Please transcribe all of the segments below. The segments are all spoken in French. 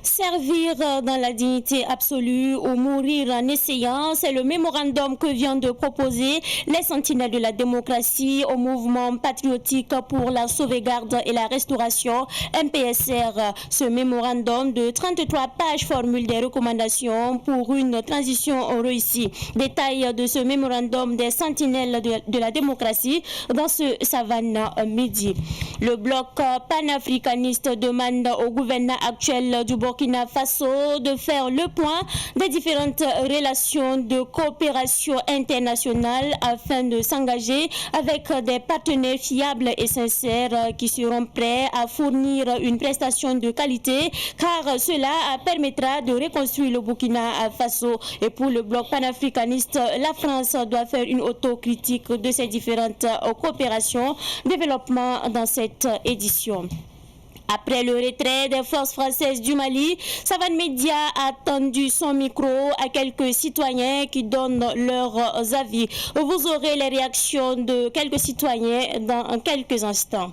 Servir dans la dignité absolue ou mourir en essayant, c'est le mémorandum que vient de proposer les sentinelles de la démocratie au mouvement patriotique pour la sauvegarde et la restauration MPSR. Ce mémorandum de 33 pages formule des recommandations pour une transition réussie. Détail de ce mémorandum des sentinelles de la démocratie dans ce Savane Midi. Le bloc panafricaniste demande au gouvernement actuel du Burkina Faso de faire le point des différentes relations de coopération internationale afin de s'engager avec des partenaires fiables et sincères qui seront prêts à fournir une prestation de qualité car cela permettra de reconstruire le Burkina Faso. Et pour le bloc panafricaniste, la France doit faire une autocritique de ces différentes coopérations, développement dans cette édition. Après le retrait des forces françaises du Mali, Savane Média a tendu son micro à quelques citoyens qui donnent leurs avis. Vous aurez les réactions de quelques citoyens dans quelques instants.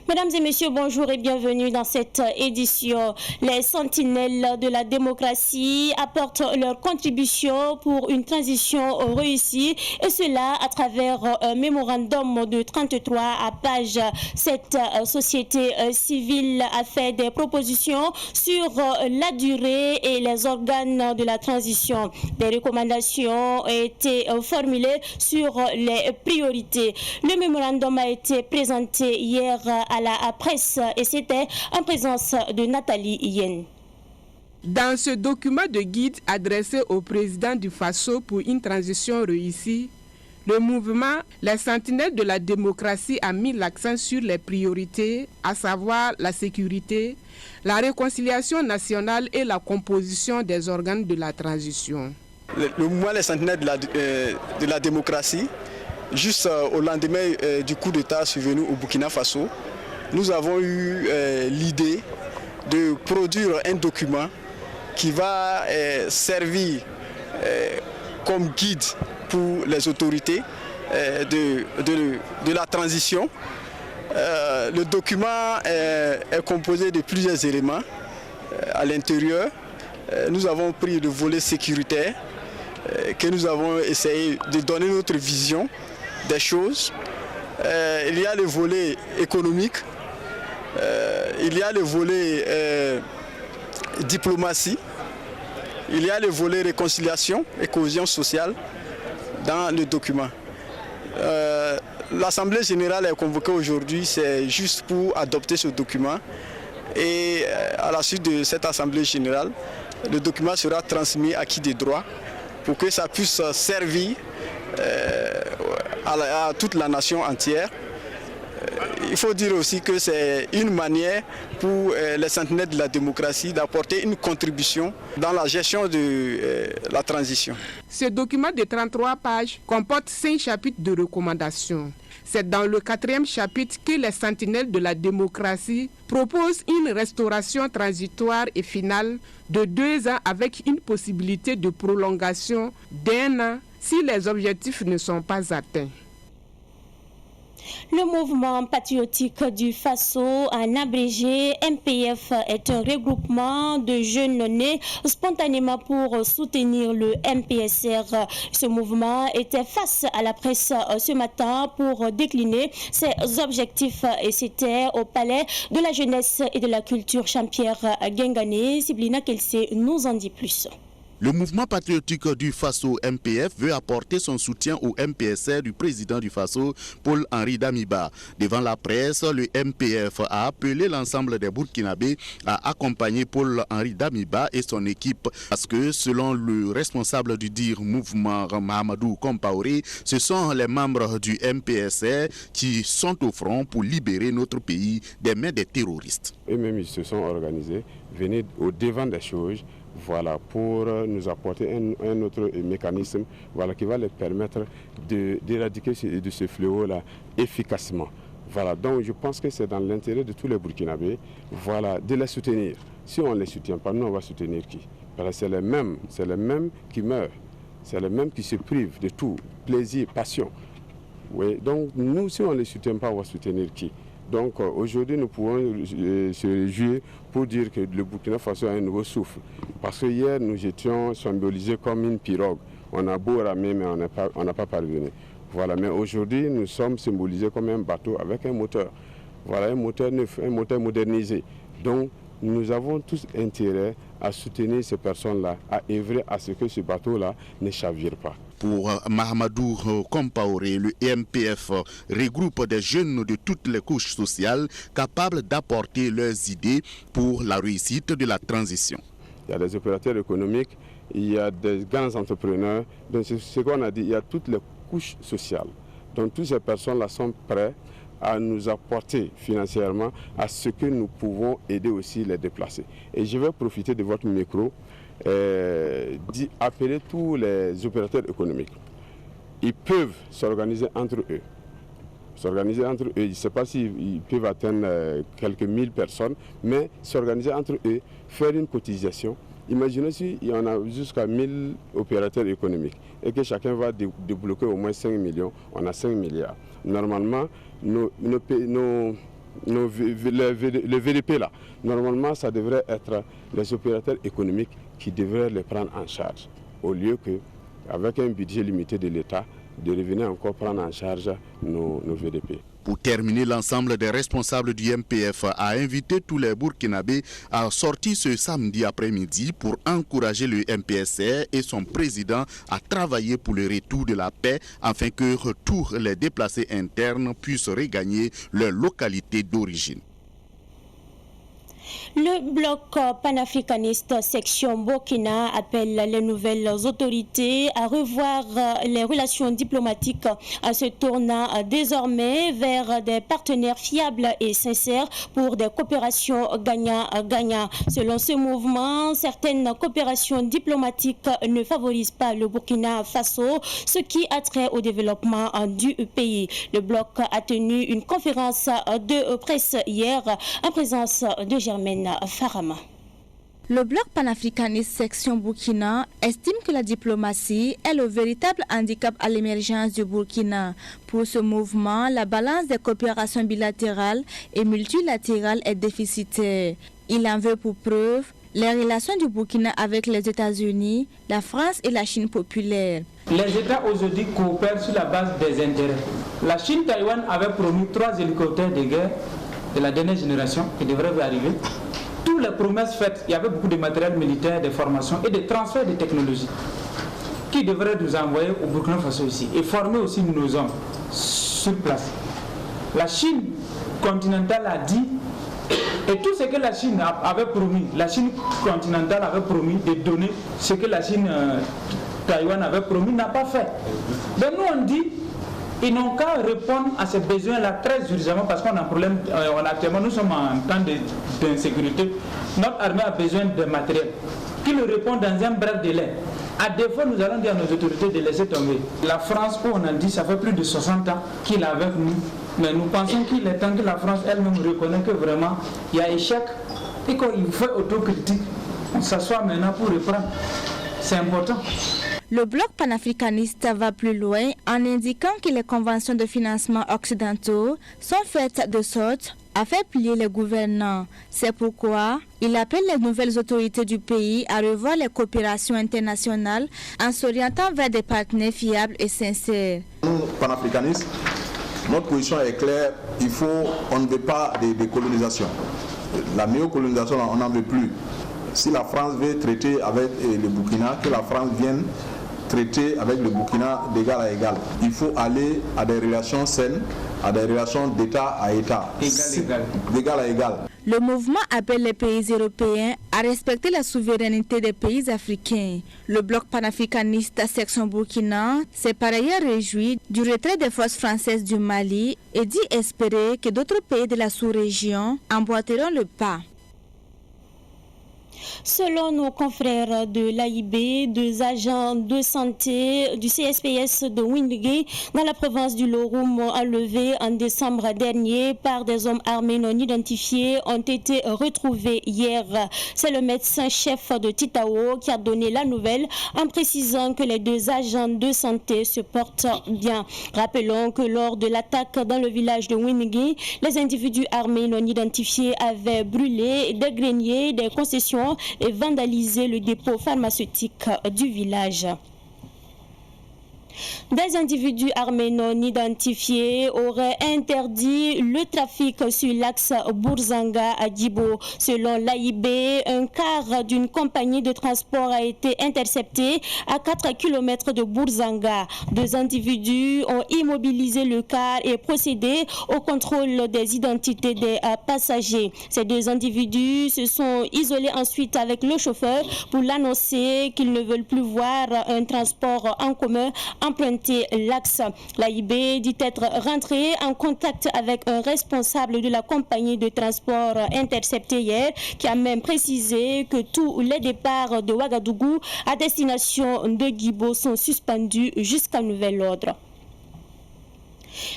Mesdames et messieurs, bonjour et bienvenue dans cette édition. Les sentinelles de la démocratie apportent leur contribution pour une transition réussie et cela à travers un mémorandum de 33 pages. Cette société civile a fait des propositions sur la durée et les organes de la transition. Des recommandations ont été formulées sur les priorités. Le mémorandum a été présenté hier à la presse et c'était en présence de Nathalie Yen. Dans ce document de guide adressé au président du Faso pour une transition réussie, le mouvement Les Sentinelles de la démocratie a mis l'accent sur les priorités, à savoir la sécurité, la réconciliation nationale et la composition des organes de la transition. Le mouvement Les Sentinelles de la démocratie, juste au lendemain du coup d'État survenu au Burkina Faso, nous avons eu l'idée de produire un document qui va servir comme guide pour les autorités de la transition. Le document est composé de plusieurs éléments à l'intérieur. Nous avons pris le volet sécuritaire que nous avons essayé de donner notre vision des choses. Il y a le volet économique, il y a le volet diplomatie, il y a le volet réconciliation et cohésion sociale dans le document. L'Assemblée générale est convoquée aujourd'hui, c'est juste pour adopter ce document et à la suite de cette Assemblée générale, le document sera transmis à qui des droits pour que ça puisse servir à toute la nation entière. Il faut dire aussi que c'est une manière pour les sentinelles de la démocratie d'apporter une contribution dans la gestion de la transition. Ce document de 33 pages comporte 5 chapitres de recommandations. C'est dans le 4e chapitre que les sentinelles de la démocratie proposent une restauration transitoire et finale de 2 ans avec une possibilité de prolongation d'1 an si les objectifs ne sont pas atteints. Le mouvement patriotique du Faso, en abrégé MPF, est un regroupement de jeunes nés spontanément pour soutenir le MPSR. Ce mouvement était face à la presse ce matin pour décliner ses objectifs et c'était au palais de la jeunesse et de la culture Jean-Pierre Guingané. Siblina Kelsey nous en dit plus. Le mouvement patriotique du Faso MPF veut apporter son soutien au MPSR du président du Faso, Paul-Henri Damiba. Devant la presse, le MPF a appelé l'ensemble des Burkinabés à accompagner Paul-Henri Damiba et son équipe parce que, selon le responsable du dire mouvement Mahamadou Compaoré, ce sont les membres du MPSR qui sont au front pour libérer notre pays des mains des terroristes. Eux-mêmes, ils se sont organisés, venaient au devant des choses. Voilà, pour nous apporter un autre mécanisme qui va les permettre d'éradiquer de ce fléau-là efficacement. Voilà, donc je pense que c'est dans l'intérêt de tous les Burkinabés de les soutenir. Si on ne les soutient pas, nous on va soutenir qui? Parce que c'est les mêmes qui meurent, c'est les mêmes qui se privent de tout, plaisir, passion. Oui, donc nous, si on ne les soutient pas, on va soutenir qui? Donc aujourd'hui, nous pouvons se réjouir pour dire que le Burkina Faso a un nouveau souffle. Parce que hier, nous étions symbolisés comme une pirogue. On a beau ramer, mais on n'a pas parvenu. Voilà. Mais aujourd'hui, nous sommes symbolisés comme un bateau avec un moteur. Voilà, un moteur neuf, un moteur modernisé. Donc, nous avons tous intérêt à soutenir ces personnes-là, à œuvrer à ce que ce bateau-là ne chavire pas. Pour Mahamadou Compaoré, le EMPF regroupe des jeunes de toutes les couches sociales capables d'apporter leurs idées pour la réussite de la transition. Il y a des opérateurs économiques, il y a des grands entrepreneurs. Donc c'est ce qu'on a dit, il y a toutes les couches sociales. Donc toutes ces personnes-là sont prêtes à nous apporter financièrement à ce que nous pouvons aider aussi les déplacés. Et je vais profiter de votre micro d'appeler tous les opérateurs économiques. Ils peuvent s'organiser entre eux. Je ne sais pas s'ils peuvent atteindre quelques mille personnes, mais s'organiser entre eux, faire une cotisation. Imaginez s'il y en a jusqu'à 1000 opérateurs économiques et que chacun va débloquer au moins 5 millions, on a 5 milliards. Normalement, le VDP là, normalement ça devrait être les opérateurs économiques qui devraient les prendre en charge, au lieu qu'avec un budget limité de l'État, de revenir encore prendre en charge nos VDP. Pour terminer, l'ensemble des responsables du MPF a invité tous les Burkinabés à sortir ce samedi après-midi pour encourager le MPSR et son président à travailler pour le retour de la paix afin que tous les déplacés internes puissent regagner leur localité d'origine. Le bloc panafricaniste section Burkina appelle les nouvelles autorités à revoir les relations diplomatiques en se tournant désormais vers des partenaires fiables et sincères pour des coopérations gagnant-gagnant. Selon ce mouvement, certaines coopérations diplomatiques ne favorisent pas le Burkina Faso, ce qui a trait au développement du pays. Le bloc a tenu une conférence de presse hier en présence de Germaine Farama. Le bloc panafricaniste section Burkina estime que la diplomatie est le véritable handicap à l'émergence du Burkina. Pour ce mouvement, la balance des coopérations bilatérales et multilatérales est déficitaire. Il en veut pour preuve les relations du Burkina avec les États-Unis, la France et la Chine populaire. Les États aujourd'hui coopèrent sur la base des intérêts. La Chine-Taïwan avait promis 3 hélicoptères de guerre de la dernière génération qui devraient arriver. Toutes les promesses faites, il y avait beaucoup de matériel militaire, de formation et de transfert de technologies qui devraient nous envoyer au Burkina Faso ici et former aussi nos hommes sur place. La Chine continentale a dit, et tout ce que la Chine avait promis, la Chine continentale avait promis de donner ce que la Chine Taïwan avait promis, n'a pas fait. Donc nous on dit, ils n'ont qu'à répondre à ces besoins-là très urgemment parce qu'on a un problème. Actuellement, nous sommes en temps d'insécurité. Notre armée a besoin de matériel. Qu'ils le répondent dans un bref délai. À défaut, nous allons dire à nos autorités de laisser tomber. La France, où on a dit, ça fait plus de 60 ans qu'il est avec nous. Mais nous pensons qu'il est temps que la France elle-même reconnaisse que vraiment, il y a échec et qu'il faut autocritique. On s'assoit maintenant pour reprendre. C'est important. Le bloc panafricaniste va plus loin en indiquant que les conventions de financement occidentaux sont faites de sorte à faire plier les gouvernants. C'est pourquoi il appelle les nouvelles autorités du pays à revoir les coopérations internationales en s'orientant vers des partenaires fiables et sincères. Nous, panafricanistes, notre position est claire, on ne veut pas de colonisation. La néocolonisation, on n'en veut plus. Si la France veut traiter avec le Burkina, que la France vienne traiter avec le Burkina d'égal à égal. Il faut aller à des relations saines, à des relations d'État à État. D'égal à égal. Le mouvement appelle les pays européens à respecter la souveraineté des pays africains. Le bloc panafricaniste section Burkina s'est par ailleurs réjoui du retrait des forces françaises du Mali et dit espérer que d'autres pays de la sous-région emboîteront le pas. Selon nos confrères de l'AIB, 2 agents de santé du CSPS de Windigué dans la province du Loroum enlevés en décembre dernier par des hommes armés non identifiés ont été retrouvés hier. C'est le médecin-chef de Titao qui a donné la nouvelle en précisant que les 2 agents de santé se portent bien. Rappelons que lors de l'attaque dans le village de Windigué, les individus armés non identifiés avaient brûlé des greniers, des concessions et vandaliser le dépôt pharmaceutique du village. Des individus armés non identifiés auraient interdit le trafic sur l'axe Bourzanga à Djibo. Selon l'AIB, un car d'une compagnie de transport a été intercepté à 4 km de Bourzanga. 2 individus ont immobilisé le car et procédé au contrôle des identités des passagers. Ces 2 individus se sont isolés ensuite avec le chauffeur pour l'annoncer qu'ils ne veulent plus voir un transport en commun emprunter l'axe. L'AIB dit être rentré en contact avec un responsable de la compagnie de transport intercepté hier, qui a même précisé que tous les départs de Ouagadougou à destination de Djibo sont suspendus jusqu'à nouvel ordre.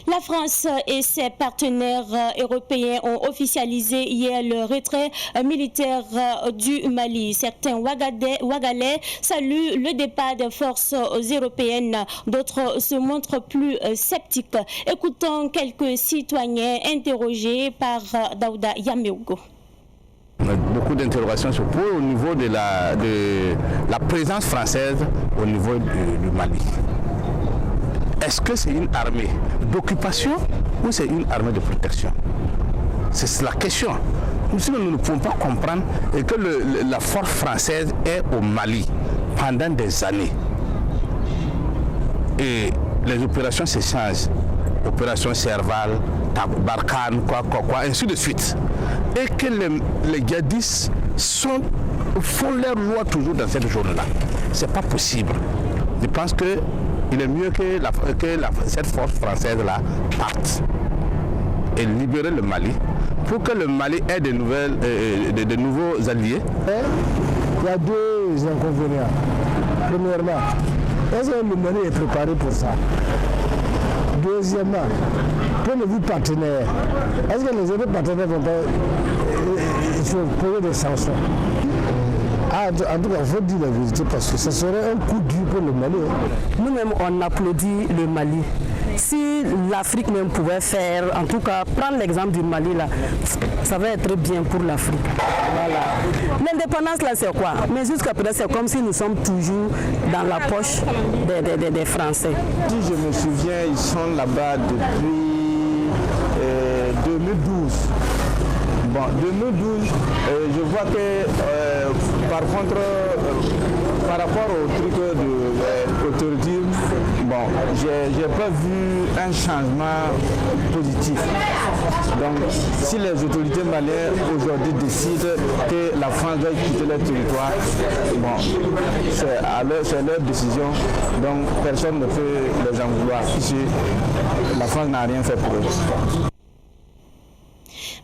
La France et ses partenaires européens ont officialisé hier le retrait militaire du Mali. Certains Ouagalais saluent le départ des forces européennes, d'autres se montrent plus sceptiques. Écoutons quelques citoyens interrogés par Daouda Yameougo. Beaucoup d'interrogations se posent au niveau de la présence française au niveau du Mali. Est-ce que c'est une armée d'occupation ou c'est une armée de protection? C'est la question. Nous ne pouvons pas comprendre que la force française est au Mali pendant des années. Et les opérations se changent. Opération Serval, Barkhane, ainsi de suite. Et que les djihadistes font leur loi toujours dans cette zone-là. Ce n'est pas possible. Je pense qu'il est mieux que cette force française-là parte et libérer le Mali pour que le Mali ait de nouveaux alliés. Il y a 2 inconvénients. Premièrement, est-ce que le Mali est préparé pour ça? Deuxièmement, point de vue partenaire, est-ce que les autres partenaires vont poser des sanctions? En tout cas, il faut dire la vérité parce que ça serait un coup dur pour le Mali. Nous-mêmes, on applaudit le Mali. Si l'Afrique même pouvait faire, en tout cas, prendre l'exemple du Mali, là, ça va être bien pour l'Afrique. Voilà. L'indépendance, là, c'est quoi? Mais jusqu'à présent, c'est comme si nous sommes toujours dans la poche des Français. Si je me souviens, ils sont là-bas depuis 2012. Bon, 2012, je vois que par contre, par rapport au truc de tourisme, bon, j'ai pas vu un changement positif. Donc, si les autorités maliennes aujourd'hui décident que la France doit quitter leur territoire, bon, c'est leur décision, donc personne ne peut les en vouloir. Puisque la France n'a rien fait pour eux.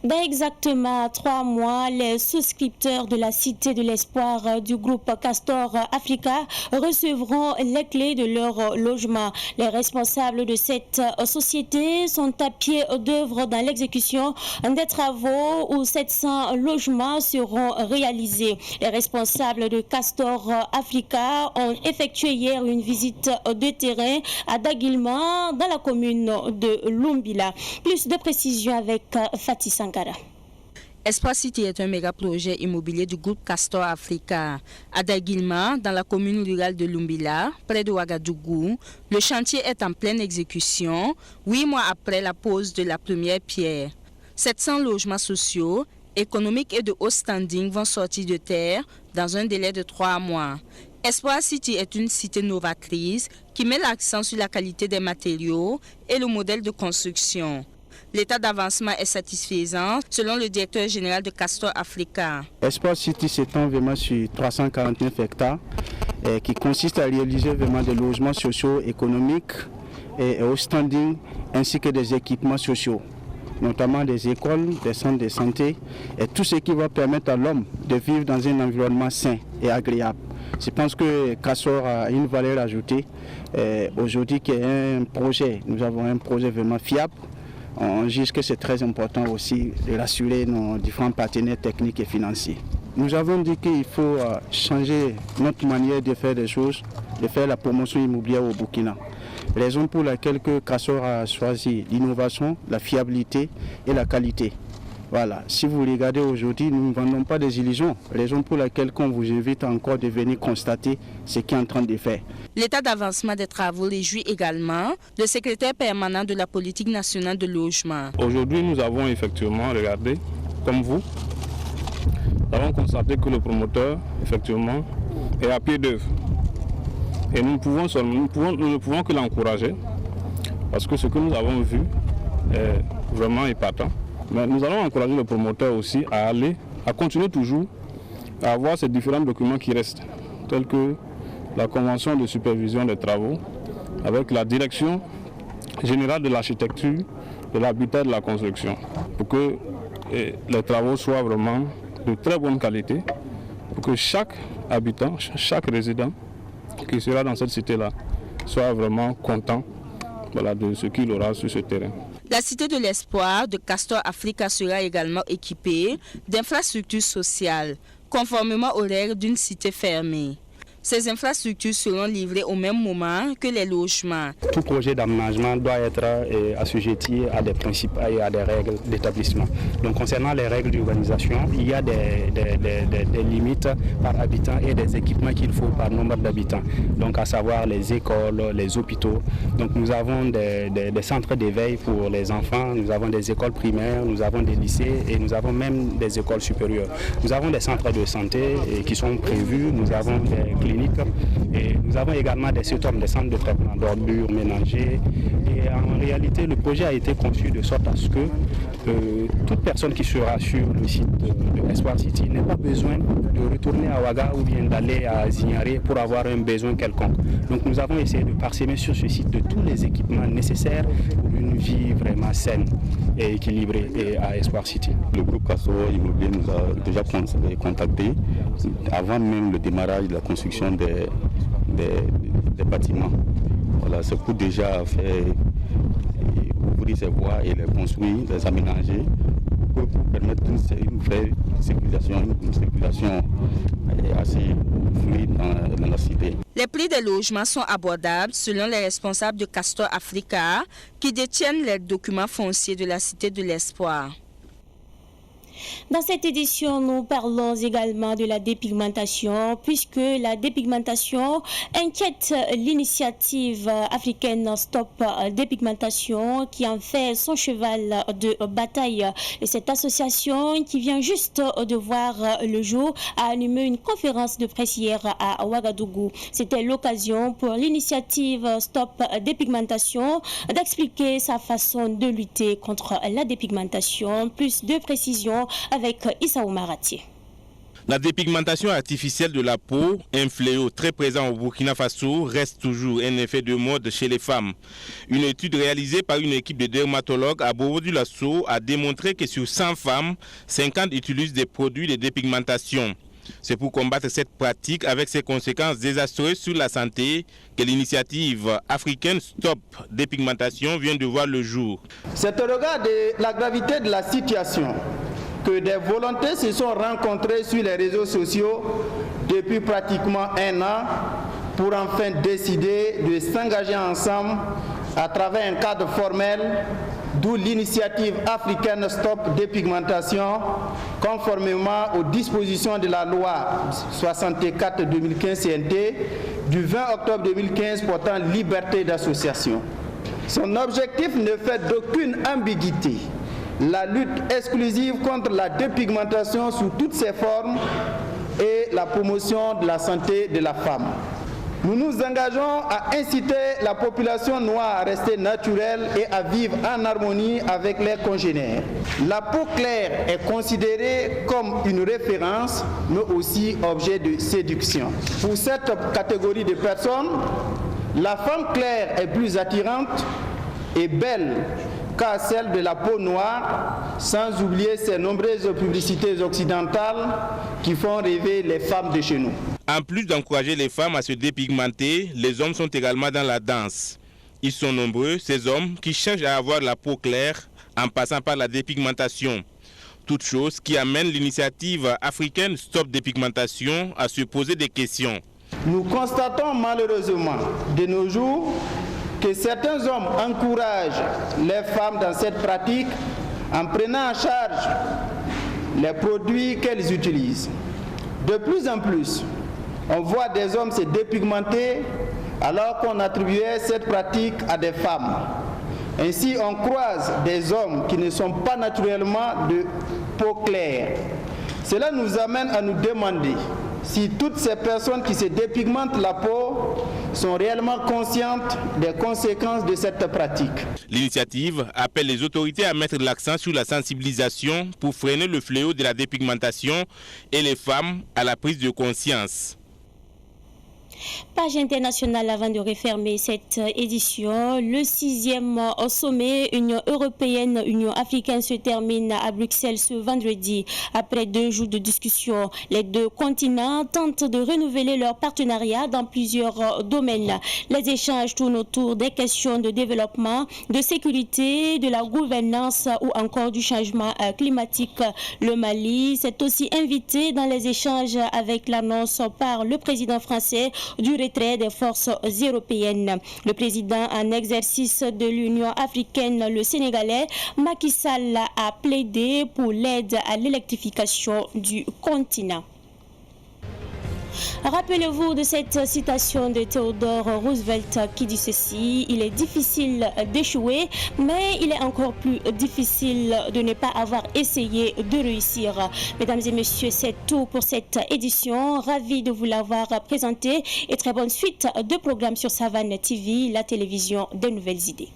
Dans exactement 3 mois, les souscripteurs de la Cité de l'Espoir du groupe Castor Africa recevront les clés de leur logement. Les responsables de cette société sont à pied d'œuvre dans l'exécution des travaux où 700 logements seront réalisés. Les responsables de Castor Africa ont effectué hier une visite de terrain à Daguilman dans la commune de Lumbila. Plus de précisions avec Fatih Sankara. Espoir City est un méga projet immobilier du groupe Castor Africa. À Daguilman, dans la commune rurale de Lumbila, près de Ouagadougou, le chantier est en pleine exécution, 8 mois après la pose de la première pierre. 700 logements sociaux, économiques et de haut standing vont sortir de terre dans un délai de 3 mois. Espoir City est une cité novatrice qui met l'accent sur la qualité des matériaux et le modèle de construction. L'état d'avancement est satisfaisant selon le directeur général de Castor Africa. Espoir City s'étend vraiment sur 349 hectares qui consiste à réaliser vraiment des logements sociaux, économiques et au standing ainsi que des équipements sociaux. notamment des écoles, des centres de santé et tout ce qui va permettre à l'homme de vivre dans un environnement sain et agréable. Je pense que Castor a une valeur ajoutée. Aujourd'hui, qui est un projet, nous avons un projet vraiment fiable. On juge que c'est très important aussi de rassurer nos différents partenaires techniques et financiers. Nous avons dit qu'il faut changer notre manière de faire des choses, de faire la promotion immobilière au Burkina. Raison pour laquelle Castor a choisi l'innovation, la fiabilité et la qualité. Voilà, si vous regardez aujourd'hui, nous ne vendons pas des illusions. Raison pour laquelle on vous invite encore de venir constater ce qui est en train de faire. L'état d'avancement des travaux réjouit également le secrétaire permanent de la politique nationale de logement. Aujourd'hui, nous avons effectivement regardé, comme vous, nous avons constaté que le promoteur, effectivement, est à pied d'œuvre. Et nous ne pouvons que l'encourager, parce que ce que nous avons vu est vraiment épatant. Mais nous allons encourager le promoteur aussi à continuer toujours à avoir ces différents documents qui restent, tels que la convention de supervision des travaux, avec la direction générale de l'architecture, de l'habitat et de la construction, pour que les travaux soient vraiment de très bonne qualité, pour que chaque habitant, chaque résident qui sera dans cette cité-là soit vraiment content de ce qu'il aura sur ce terrain. La Cité de l'Espoir de Castor Africa sera également équipée d'infrastructures sociales, conformément aux règles d'une cité fermée. Ces infrastructures seront livrées au même moment que les logements. Tout projet d'aménagement doit être assujetti à des principes et à des règles d'établissement. Donc concernant les règles d'urbanisation, il y a des limites par habitant et des équipements qu'il faut par nombre d'habitants. Donc à savoir les écoles, les hôpitaux. Donc nous avons des centres d'éveil pour les enfants, nous avons des écoles primaires, nous avons des lycées et nous avons même des écoles supérieures. Nous avons des centres de santé qui sont prévus, nous avons des cliniques et nous avons également des centres de traitement d'ordures ménagers. Et en réalité, le projet a été conçu de sorte à ce que toute personne qui sera sur le site de Espoir City n'ait pas besoin de retourner à Ouaga ou bien d'aller à Zignaré pour avoir un besoin quelconque. Donc nous avons essayé de parsemer sur ce site de tous les équipements nécessaires pour une vie vraiment saine et équilibrée à Espoir City. Le groupe Castor Immobilier nous a déjà contactés avant même le démarrage de la construction des bâtiments. Voilà, c'est pour déjà faire ouvrir ces voies et les construire, les aménager pour permettre une vraie circulation assez fluide dans la cité. Les prix des logements sont abordables selon les responsables de Castor Africa qui détiennent les documents fonciers de la Cité de l'Espoir. Dans cette édition, nous parlons également de la dépigmentation, puisque la dépigmentation inquiète l'initiative africaine Stop Dépigmentation, qui en fait son cheval de bataille. Et cette association, qui vient juste de voir le jour, a animé une conférence de presse hier à Ouagadougou. C'était l'occasion pour l'initiative Stop Dépigmentation d'expliquer sa façon de lutter contre la dépigmentation. Plus de précisions avec Issa Oumarati. La dépigmentation artificielle de la peau, un fléau très présent au Burkina Faso, reste toujours un effet de mode chez les femmes. Une étude réalisée par une équipe de dermatologues à Bobo-Dioulasso a démontré que sur 100 femmes, 50 utilisent des produits de dépigmentation. C'est pour combattre cette pratique avec ses conséquences désastreuses sur la santé que l'initiative africaine Stop Dépigmentation vient de voir le jour. C'est au regard de la gravité de la situation que des volontés se sont rencontrées sur les réseaux sociaux depuis pratiquement un an pour enfin décider de s'engager ensemble à travers un cadre formel, d'où l'initiative africaine Stop Dépigmentation, conformément aux dispositions de la loi 64/2015 CNT du 20 octobre 2015 portant liberté d'association. Son objectif ne fait d'aucune ambiguïté la lutte exclusive contre la dépigmentation sous toutes ses formes et la promotion de la santé de la femme. Nous nous engageons à inciter la population noire à rester naturelle et à vivre en harmonie avec les congénères. La peau claire est considérée comme une référence, mais aussi objet de séduction. Pour cette catégorie de personnes, la femme claire est plus attirante et belle cas celle de la peau noire, sans oublier ces nombreuses publicités occidentales qui font rêver les femmes de chez nous. En plus d'encourager les femmes à se dépigmenter, les hommes sont également dans la danse. Ils sont nombreux, ces hommes, qui cherchent à avoir la peau claire en passant par la dépigmentation. Toute chose qui amène l'initiative africaine Stop Dépigmentation à se poser des questions. Nous constatons malheureusement de nos jours que certains hommes encouragent les femmes dans cette pratique en prenant en charge les produits qu'elles utilisent. De plus en plus, on voit des hommes se dépigmenter alors qu'on attribuait cette pratique à des femmes. Ainsi, on croise des hommes qui ne sont pas naturellement de peau claire. Cela nous amène à nous demander si toutes ces personnes qui se dépigmentent la peau sont réellement conscientes des conséquences de cette pratique. L'initiative appelle les autorités à mettre l'accent sur la sensibilisation pour freiner le fléau de la dépigmentation et les femmes à la prise de conscience. Page internationale avant de refermer cette édition. Le 6e sommet Union européenne-Union africaine se termine à Bruxelles ce vendredi. Après 2 jours de discussion, les 2 continents tentent de renouveler leur partenariat dans plusieurs domaines. Les échanges tournent autour des questions de développement, de sécurité, de la gouvernance ou encore du changement climatique. Le Mali s'est aussi invité dans les échanges avec l'annonce par le président français du retrait des forces européennes. Le président en exercice de l'Union africaine, le Sénégalais, Macky Sall, a plaidé pour l'aide à l'électrification du continent. Rappelez-vous de cette citation de Theodore Roosevelt qui dit ceci: il est difficile d'échouer, mais il est encore plus difficile de ne pas avoir essayé de réussir. Mesdames et messieurs, c'est tout pour cette édition. Ravi de vous l'avoir présenté et très bonne suite de programmes sur Savane TV, la télévision des nouvelles idées.